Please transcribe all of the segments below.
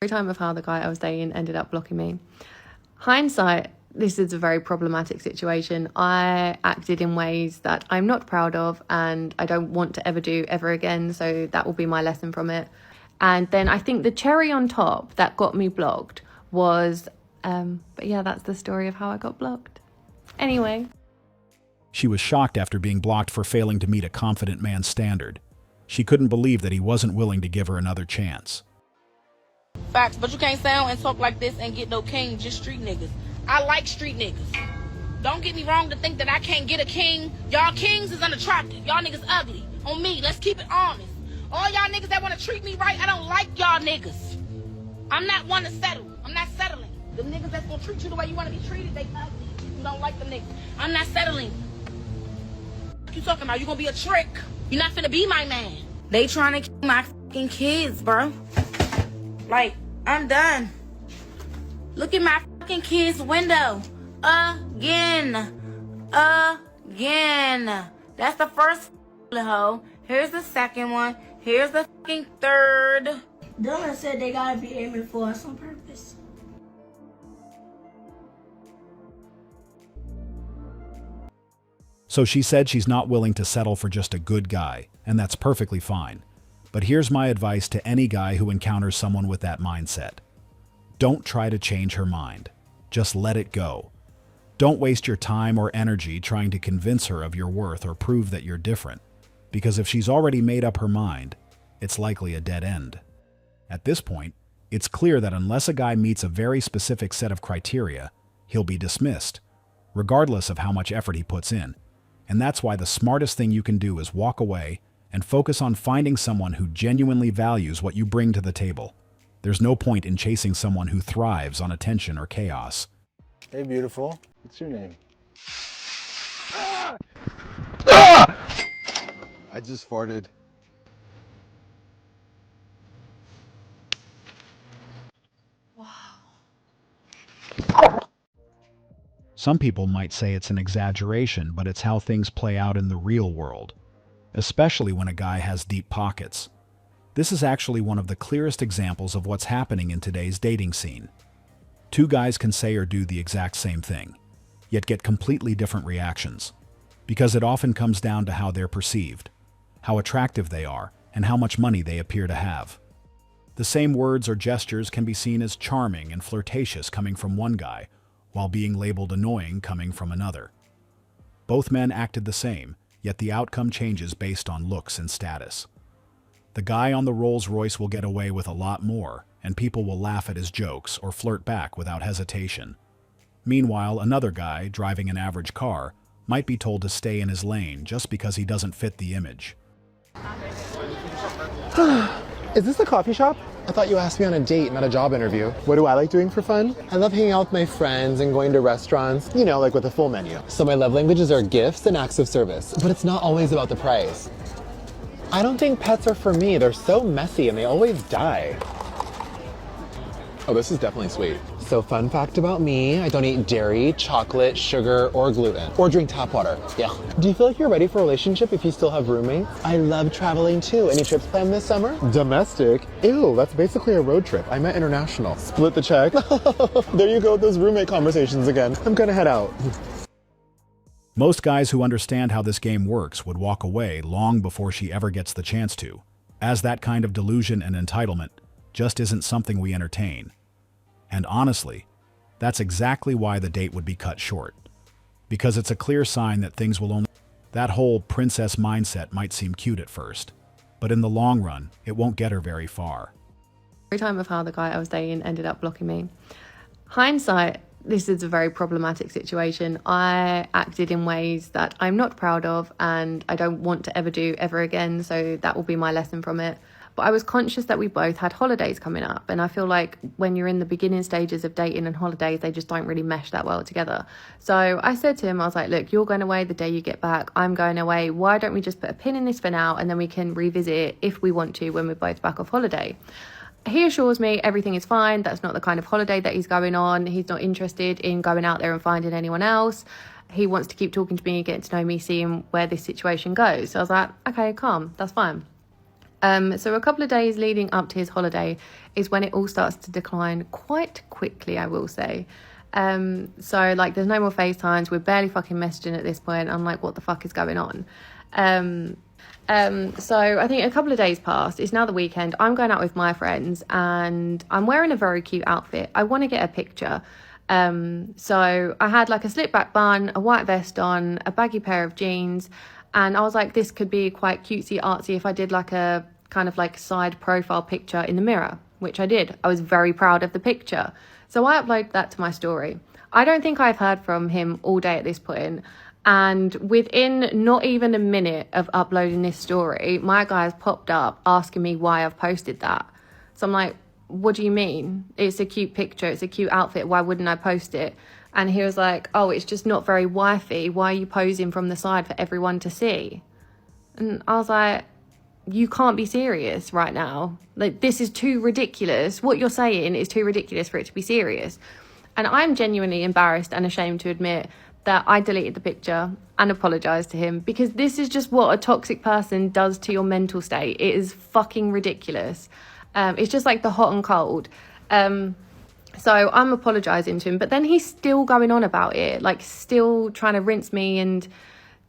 Time of how the guy I was dating ended up blocking me. Hindsight, this is a very problematic situation. I acted in ways that I'm not proud of and I don't want to ever do ever again. So that will be my lesson from it. And then I think the cherry on top that got me blocked was, but yeah, that's the story of how I got blocked. Anyway. She was shocked after being blocked for failing to meet a confident man's standard. She couldn't believe that he wasn't willing to give her another chance. Facts, but you can't sound and talk like this and get no king, just street niggas. I like street niggas. Don't get me wrong to think that I can't get a king. Y'all kings is unattractive. Y'all niggas ugly. On me, let's keep it honest. All y'all niggas that want to treat me right, I don't like y'all niggas. I'm not one to settle. I'm not settling. The niggas that's gonna treat you the way you want to be treated, they ugly. You don't like them niggas. I'm not settling. What you talking about? You gonna be a trick. You're not finna be my man. They trying to kill my fucking kids, bro. Like, I'm done. Look at my fucking kid's window. Again. That's the first hoe. Here's the second one. Here's the fucking third. Dylan said they gotta be aiming for us on purpose. So she said she's not willing to settle for just a good guy, and that's perfectly fine. But here's my advice to any guy who encounters someone with that mindset. Don't try to change her mind. Just let it go. Don't waste your time or energy trying to convince her of your worth or prove that you're different, because if she's already made up her mind, it's likely a dead end. At this point, it's clear that unless a guy meets a very specific set of criteria, he'll be dismissed, regardless of how much effort he puts in. And that's why the smartest thing you can do is walk away and focus on finding someone who genuinely values what you bring to the table. There's no point in chasing someone who thrives on attention or chaos. Hey, beautiful. What's your name? I just farted. Some people might say it's an exaggeration, but it's how things play out in the real world, especially when a guy has deep pockets. This is actually one of the clearest examples of what's happening in today's dating scene. Two guys can say or do the exact same thing, yet get completely different reactions, because it often comes down to how they're perceived, how attractive they are, and how much money they appear to have. The same words or gestures can be seen as charming and flirtatious coming from one guy, while being labeled annoying coming from another. Both men acted the same, yet the outcome changes based on looks and status. The guy on the Rolls Royce will get away with a lot more, and people will laugh at his jokes or flirt back without hesitation. Meanwhile, another guy, driving an average car, might be told to stay in his lane just because he doesn't fit the image. Is this a coffee shop? I thought you asked me on a date, not a job interview. What do I like doing for fun? I love hanging out with my friends and going to restaurants, you know, like with a full menu. So my love languages are gifts and acts of service, but it's not always about the price. I don't think pets are for me. They're so messy and they always die. Oh, this is definitely sweet. So fun fact about me, I don't eat dairy, chocolate, sugar, or gluten. Or drink tap water. Yeah. Do you feel like you're ready for a relationship if you still have roommates? I love traveling too. Any trips planned this summer? Domestic? Ew, that's basically a road trip. I meant international. Split the check. There you go with those roommate conversations again. I'm gonna head out. Most guys who understand how this game works would walk away long before she ever gets the chance to, as that kind of delusion and entitlement just isn't something we entertain. And honestly, that's exactly why the date would be cut short. Because it's a clear sign that things will only... That whole princess mindset might seem cute at first, but in the long run, it won't get her very far. Time of how the guy I was dating ended up blocking me. Hindsight, this is a very problematic situation. I acted in ways that I'm not proud of and I don't want to ever do ever again, so that will be my lesson from it. But I was conscious that we both had holidays coming up, and I feel like when you're in the beginning stages of dating and holidays, they just don't really mesh that well together. So I said to him, I was like, look, you're going away the day you get back, I'm going away. Why don't we just put a pin in this for now, and then we can revisit it if we want to when we're both back off holiday. He assures me everything is fine. That's not the kind of holiday that he's going on. He's not interested in going out there and finding anyone else. He wants to keep talking to me, getting to know me, seeing where this situation goes. So I was like, okay, calm, that's fine. So a couple of days leading up to his holiday is when it all starts to decline quite quickly, I will say. So like there's no more FaceTimes, we're barely fucking messaging at this point. I'm like, what the fuck is going on? So I think a couple of days passed. It's now the weekend. I'm going out with my friends and I'm wearing a very cute outfit. I want to get a picture. So I had like a slip back bun, a white vest on, a baggy pair of jeans. And I was like, this could be quite cutesy artsy if I did like a kind of like side profile picture in the mirror, which I did. I was very proud of the picture. So I uploaded that to my story. I don't think I've heard from him all day at this point. And within not even a minute of uploading this story, my guy has popped up asking me why I've posted that. So I'm like, what do you mean? It's a cute picture. It's a cute outfit. Why wouldn't I post it? And he was like, oh, it's just not very wifey. Why are you posing from the side for everyone to see? And I was like, you can't be serious right now. Like, this is too ridiculous. What you're saying is too ridiculous for it to be serious. And I'm genuinely embarrassed and ashamed to admit that I deleted the picture and apologized to him, because this is just what a toxic person does to your mental state. It is fucking ridiculous. It's just like the hot and cold. So I'm apologizing to him, but then he's still going on about it, like still trying to rinse me and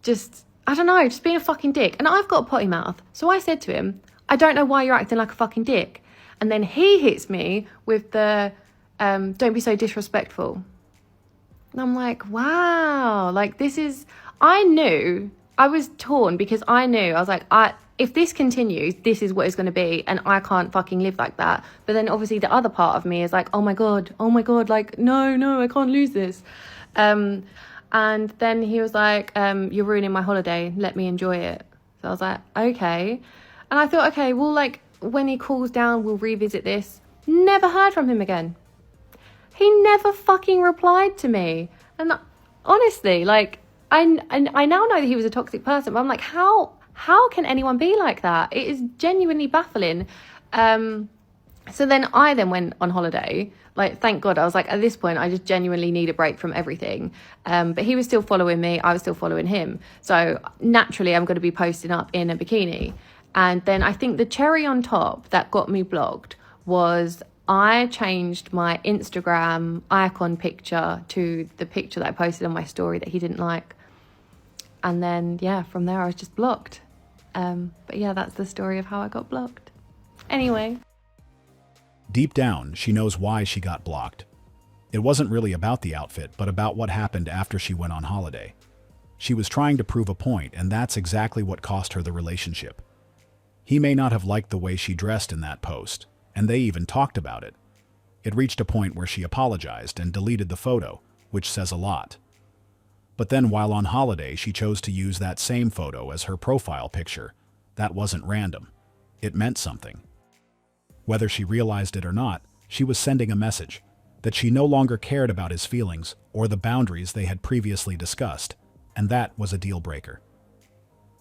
just, I don't know, just being a fucking dick. And I've got a potty mouth. So I said to him, I don't know why you're acting like a fucking dick. And then he hits me with the, don't be so disrespectful. And I'm like, wow, like this is, I knew, I was torn because I knew, I was like, if this continues, this is what it's going to be, and I can't fucking live like that. But then obviously the other part of me is like, oh my God, like, no, I can't lose this. And then he was like, you're ruining my holiday, let me enjoy it. So I was like, okay. And I thought, okay, well, like, when he cools down, we'll revisit this. Never heard from him again. He never fucking replied to me. And honestly, like, I now know that he was a toxic person, but I'm like, how can anyone be like that? It is genuinely baffling. So then I went on holiday. Like, thank God. I was like, at this point, I just genuinely need a break from everything. But he was still following me. I was still following him. So naturally, I'm going to be posting up in a bikini. And then I think the cherry on top that got me blocked was I changed my Instagram icon picture to the picture that I posted on my story that he didn't like. And then, yeah, from there I was just blocked. But yeah, that's the story of how I got blocked. Anyway. Deep down, she knows why she got blocked. It wasn't really about the outfit, but about what happened after she went on holiday. She was trying to prove a point, and that's exactly what cost her the relationship. He may not have liked the way she dressed in that post, and they even talked about it. It reached a point where she apologized and deleted the photo, which says a lot. But then while on holiday, she chose to use that same photo as her profile picture. That wasn't random. It meant something. Whether she realized it or not, she was sending a message that she no longer cared about his feelings or the boundaries they had previously discussed, and that was a deal breaker.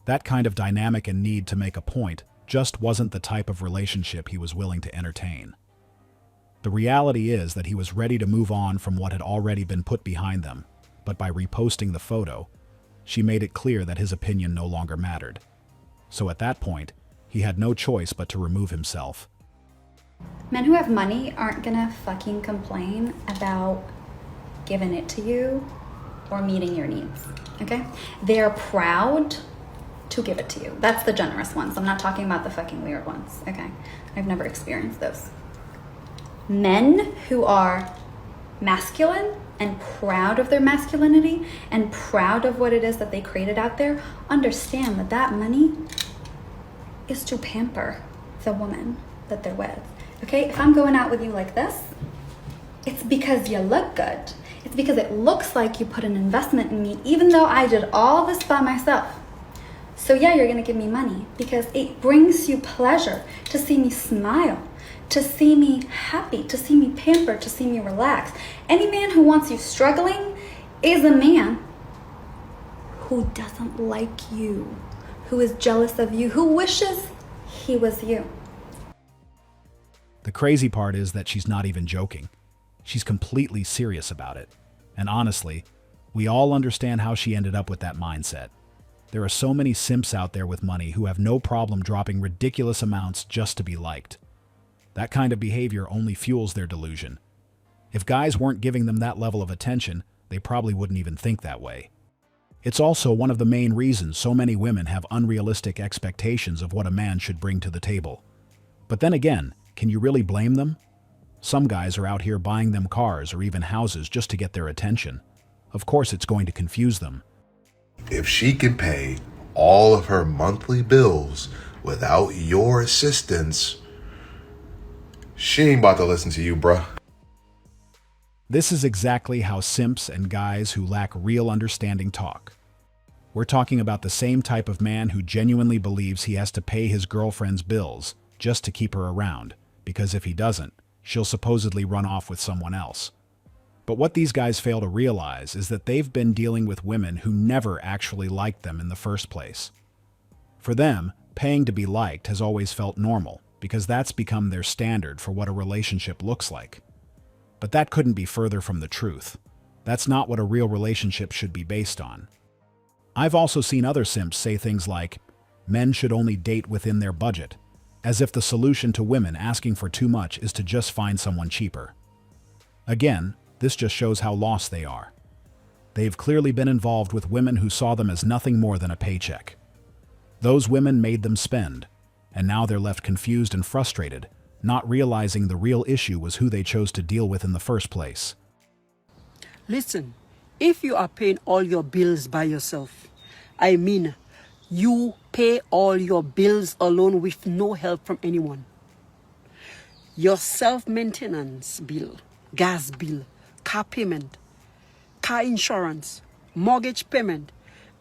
That kind of dynamic and need to make a point just wasn't the type of relationship he was willing to entertain. The reality is that he was ready to move on from what had already been put behind them, but by reposting the photo, she made it clear that his opinion no longer mattered. So at that point, he had no choice but to remove himself. Men who have money aren't gonna fucking complain about giving it to you or meeting your needs, okay? They're proud to give it to you. That's the generous ones. I'm not talking about the fucking weird ones, okay? I've never experienced those. Men who are masculine and proud of their masculinity and proud of what it is that they created out there understand that that money is to pamper the woman that they're with. Okay, if I'm going out with you like this, it's because you look good. It's because it looks like you put an investment in me, even though I did all this by myself. So yeah, you're gonna give me money because it brings you pleasure to see me smile, to see me happy, to see me pampered, to see me relax. Any man who wants you struggling is a man who doesn't like you, who is jealous of you, who wishes he was you. The crazy part is that she's not even joking. She's completely serious about it. And honestly, we all understand how she ended up with that mindset. There are so many simps out there with money who have no problem dropping ridiculous amounts just to be liked. That kind of behavior only fuels their delusion. If guys weren't giving them that level of attention, they probably wouldn't even think that way. It's also one of the main reasons so many women have unrealistic expectations of what a man should bring to the table. But then again, can you really blame them? Some guys are out here buying them cars or even houses just to get their attention. Of course, it's going to confuse them. If she can pay all of her monthly bills without your assistance, she ain't about to listen to you, bruh. This is exactly how simps and guys who lack real understanding talk. We're talking about the same type of man who genuinely believes he has to pay his girlfriend's bills just to keep her around, because if he doesn't, she'll supposedly run off with someone else. But what these guys fail to realize is that they've been dealing with women who never actually liked them in the first place. For them, paying to be liked has always felt normal, because that's become their standard for what a relationship looks like. But that couldn't be further from the truth. That's not what a real relationship should be based on. I've also seen other simps say things like, men should only date within their budget, as if the solution to women asking for too much is to just find someone cheaper. Again, this just shows how lost they are. They've clearly been involved with women who saw them as nothing more than a paycheck. Those women made them spend, and now they're left confused and frustrated, not realizing the real issue was who they chose to deal with in the first place. Listen, if you are paying all your bills by yourself, I mean, you pay all your bills alone with no help from anyone. Your self-maintenance bill, gas bill, car payment, car insurance, mortgage payment,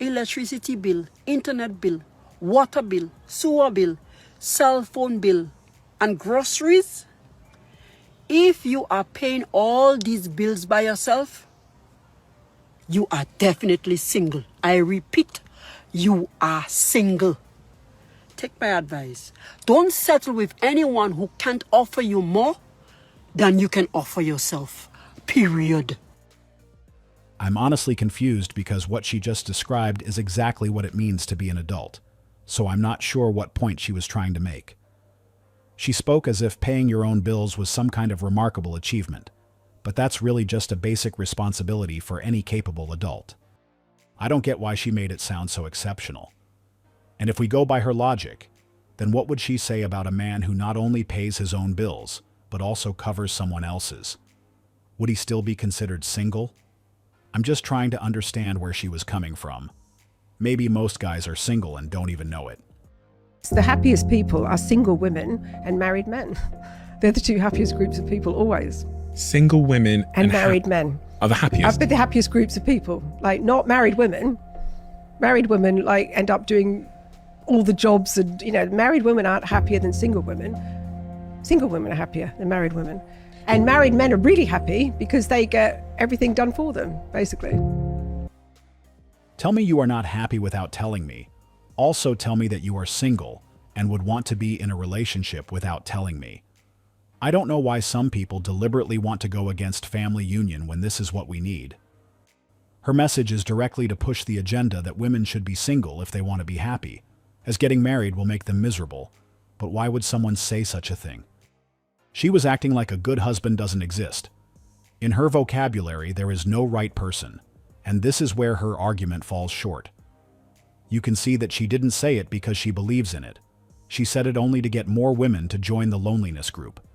electricity bill, internet bill, water bill, sewer bill, cell phone bill, and groceries. If you are paying all these bills by yourself, you are definitely single. I repeat, you are single. Take my advice. Don't settle with anyone who can't offer you more than you can offer yourself. Period. I'm honestly confused because what she just described is exactly what it means to be an adult, so I'm not sure what point she was trying to make. She spoke as if paying your own bills was some kind of remarkable achievement, but that's really just a basic responsibility for any capable adult. I don't get why she made it sound so exceptional. And if we go by her logic, then what would she say about a man who not only pays his own bills, but also covers someone else's? Would he still be considered single? I'm just trying to understand where she was coming from. Maybe most guys are single and don't even know it. The happiest people are single women and married men. They're the two happiest groups of people always. Single women and married men are the happiest. But the happiest groups of people, like not married women. Married women like end up doing all the jobs, and married women aren't happier than single women. Single women are happier than married women. And married men are really happy because they get everything done for them, basically. Tell me you are not happy without telling me. Also tell me that you are single and would want to be in a relationship without telling me. I don't know why some people deliberately want to go against family union when this is what we need. Her message is directly to push the agenda that women should be single if they want to be happy, as getting married will make them miserable. But why would someone say such a thing? She was acting like a good husband doesn't exist. In her vocabulary, there is no right person, and this is where her argument falls short. You can see that she didn't say it because she believes in it. She said it only to get more women to join the loneliness group.